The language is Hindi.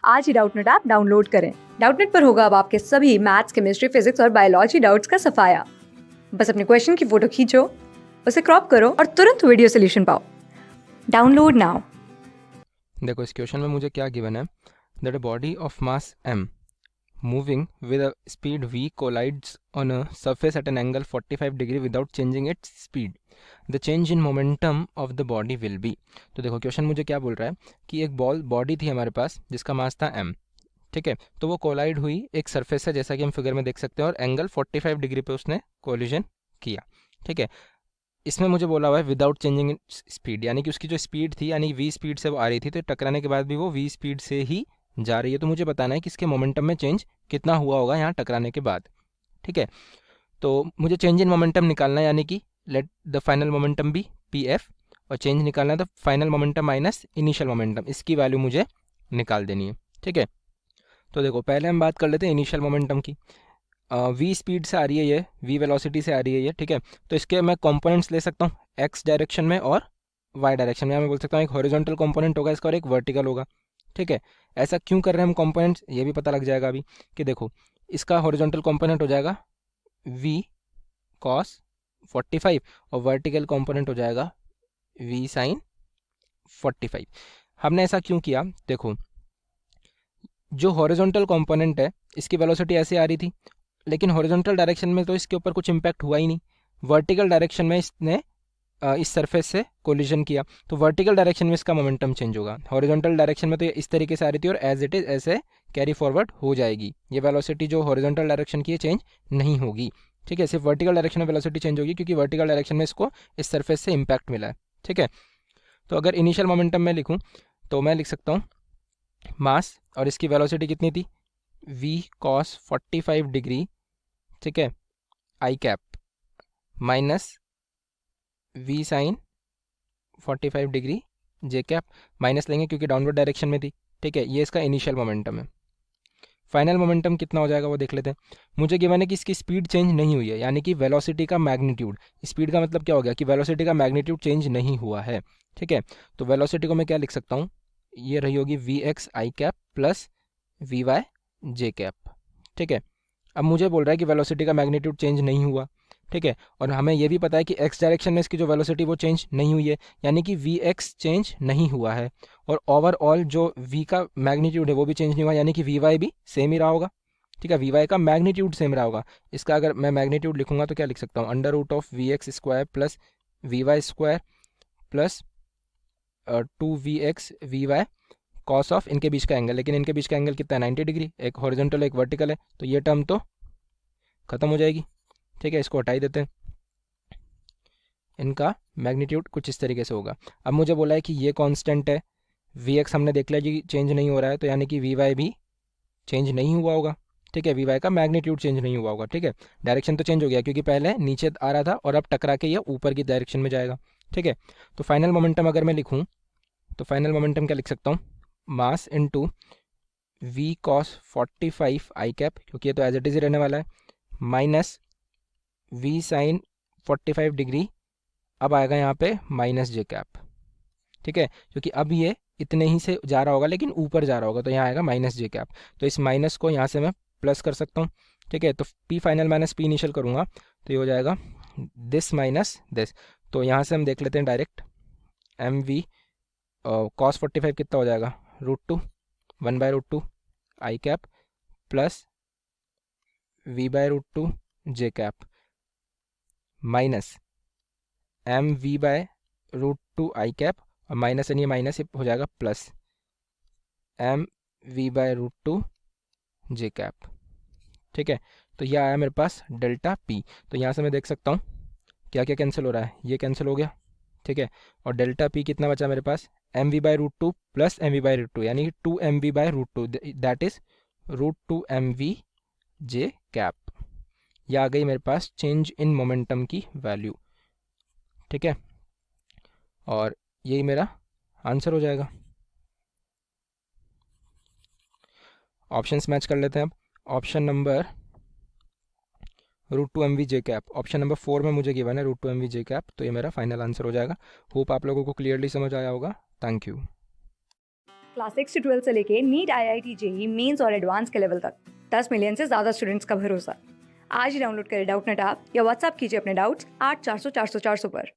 आज ही डाउटनेट ऐप डाउनलोड करें। डाउटनेट पर होगा अब आपके सभी मैथ्स, केमिस्ट्री, फिजिक्स और बायोलॉजी डाउट्स का सफाया। बस अपने क्वेश्चन की फोटो खींचो, उसे क्रॉप करो और तुरंत वीडियो सोल्यूशन पाओ। Download now. देखो इस क्वेश्चन में मुझे क्या गिवन है, that a body of mass m moving with a speed v collides on a surface at an angle 45 degree without changing its speed. The change in momentum of the body will be. तो देखो क्वेश्चन मुझे क्या बोल रहा है कि एक बॉडी थी हमारे पास जिसका मास था m, ठीक है। तो वो कोलाइड हुई एक सरफेस से, जैसा कि हम फिगर में देख सकते हैं, और एंगल 45 डिग्री पे उसने कोलिजन किया, ठीक है। इसमें मुझे बोला हुआ है विदाउट चेंजिंग स्पीड, यानी कि उसकी जो स्पीड थी यानी v स्पीड से वो आ रही थी, तो टकराने के बाद भी वो v स्पीड से ही जा रही है। तो मुझे बताना है कि इसके मोमेंटम में चेंज कितना हुआ होगा यहाँ टकराने के बाद, ठीक है। तो मुझे चेंज इन मोमेंटम निकालना है, यानी कि let the final momentum be P F, और चेंज निकालना है तो final momentum minus initial momentum, इसकी वैल्यू मुझे निकाल देनी है, ठीक है। तो देखो पहले हम बात कर लेते हैं इनिशियल मोमेंटम की। वी स्पीड से आ रही है ये, वी वेलोसिटी से आ रही है ये, ठीक है। तो इसके मैं कंपोनेंट्स ले सकता हूँ एक्स डायरेक्शन में और वाई डायरेक्शन में। मैं बोल सकता हूँ एक हॉरिजॉन्टल कंपोनेंट होगा इसका और एक वर्टिकल होगा, ठीक है। ऐसा क्यों कर रहे हैं हम कंपोनेंट्स, ये भी पता लग जाएगा अभी कि देखो इसका हॉरिजॉन्टल कंपोनेंट हो जाएगा v cos 45 और वर्टिकल कंपोनेंट हो जाएगा v sin 45। हमने ऐसा क्यों किया, देखो जो हॉरिजॉन्टल कंपोनेंट है इसकी वेलोसिटी ऐसे आ रही थी, लेकिन हॉरिजॉन्टल डायरेक्शन में तो इसके ऊपर कुछ इम्पैक्ट हुआ ही नहीं। वर्टिकल डायरेक्शन में इसने इस सरफेस से कोलिजन किया, तो वर्टिकल डायरेक्शन में इसका मोमेंटम चेंज होगा। हॉरिजॉन्टल डायरेक्शन में तो ये इस तरीके से आ रही थी और एज इट इज़ ऐसे कैरी फॉरवर्ड हो जाएगी। ये वेलोसिटी जो हॉरिजॉन्टल डायरेक्शन की है चेंज नहीं होगी, ठीक है। सिर्फ वर्टिकल डायरेक्शन में वेलोसिटी चेंज होगी क्योंकि वर्टिकल डायरेक्शन में इसको इस सरफेस से इम्पैक्ट मिला है, ठीक है। तो अगर इनिशियल मोमेंटम में लिखूँ तो मैं लिख सकता हूँ मास और इसकी वेलोसिटी कितनी थी v cos 45 डिग्री, ठीक है, I cap minus v sine 45 degree J cap, minus लेंगे क्योंकि डाउनवर्ड डायरेक्शन में थी, ठीक है। ये इसका इनिशियल मोमेंटम है। फाइनल मोमेंटम कितना हो जाएगा वो देख लेते हैं। मुझे गिवन है कि इसकी स्पीड चेंज नहीं हुई है, यानी कि वेलोसिटी का मैग्नीट्यूड, स्पीड का मतलब क्या हो गया कि वेलोसिटी का मैग्नीट्यूड चेंज नहीं हुआ है, ठीक है। तो वेलोसिटी को मैं क्या लिख सकता हूँ, ये रही होगी V X I cap plus V Y J cap, ठीक है। अब मुझे बोल रहा है कि वेलोसिटी का मैग्नीट्यूड चेंज नहीं हुआ, ठीक है। और हमें यह भी पता है कि एक्स डायरेक्शन में इसकी जो वेलोसिटी वो चेंज नहीं हुई है, यानी कि वी एक्स चेंज नहीं हुआ है। और ओवरऑल जो वी का मैग्नीट्यूड है वो भी चेंज नहीं हुआ, यानी कि वी वाई भी सेम ही रहा होगा, ठीक है। वी वाई का मैग्नीट्यूड सेम रहा होगा। इसका अगर मैं मैग्नीट्यूड लिखूंगा तो क्या लिख सकता हूँ, under root of V X square plus V Y square plus 2vx V Y cos of इनके बीच का एंगल, लेकिन इनके बीच का एंगल कितना है 90 डिग्री, एक हॉरिजॉन्टल एक वर्टिकल है, तो ये टर्म तो खत्म हो जाएगी, ठीक है। इसको हटा ही देते हैं। इनका मैग्नीट्यूड कुछ इस तरीके से होगा। अब मुझे बोला है कि ये कांस्टेंट है, वी एक्स हमने देख लिया जी चेंज नहीं हो रहा है, तो यानी कि वी वाई भी चेंज नहीं हुआ होगा, ठीक है। वी वाई का मैग्नीट्यूड चेंज नहीं हुआ होगा, ठीक है। डायरेक्शन तो चेंज हो गया क्योंकि पहले नीचे आ रहा था और अब टकरा के ये ऊपर की डायरेक्शन में जाएगा, ठीक है। तो फाइनल मोमेंटम अगर मैं लिखूँ तो फाइनल मोमेंटम क्या लिख सकता हूँ, mass into V cos 45 I cap, क्योंकि ये तो एज इट इज ही रहने वाला है, माइनस वी साइन 45 डिग्री, अब आएगा यहाँ पे माइनस जे कैप, ठीक है। क्योंकि अब ये इतने ही से जा रहा होगा लेकिन ऊपर जा रहा होगा, तो यहाँ आएगा माइनस जे कैप। तो इस माइनस को यहाँ से मैं प्लस कर सकता हूँ, ठीक है। तो P final minus P initial करूँगा तो ये हो जाएगा दिस माइनस दिस। तो यहाँ से हम देख लेते हैं डायरेक्ट, एम वी कॉस 45 कितना हो जाएगा, √2 1/√2 आई कैप प्लस v/√2 जे कैप माइनस एम v/√2 आई कैप, और माइनस यानी माइनस हो जाएगा प्लस एम v/√2 जे कैप, ठीक है। तो यह आया मेरे पास डेल्टा पी। तो यहाँ से मैं देख सकता हूँ क्या क्या कैंसिल हो रहा है, ये कैंसिल हो गया, ठीक है। और डेल्टा पी कितना बचा मेरे पास, mv/√2 प्लस mv/√2 यानी कि 2mv/√2, that is √2 mv J cap. यह आ गई मेरे पास चेंज इन मोमेंटम की वैल्यू, ठीक है। और यही मेरा आंसर हो जाएगा। ऑप्शंस मैच कर लेते हैं अब। ऑप्शन नंबर √2 mv जे कैप, ऑप्शन नंबर 4 में मुझे गिवन है √2 mv जे कैप, तो ये मेरा फाइनल आंसर हो जाएगा। होप आप लोगों को क्लियरली समझ आया होगा। Thank you. क्लास 6 से 12 से लेके नीट, IIT, जेईई मेंस और एडवांस के लेवल तक 10 मिलियन से ज्यादा स्टूडेंट्स का भरोसा। आज ही डाउनलोड करें डाउटनेट ऐप या व्हाट्सएप कीजिए अपने डाउट्स 8400 400 400 पर।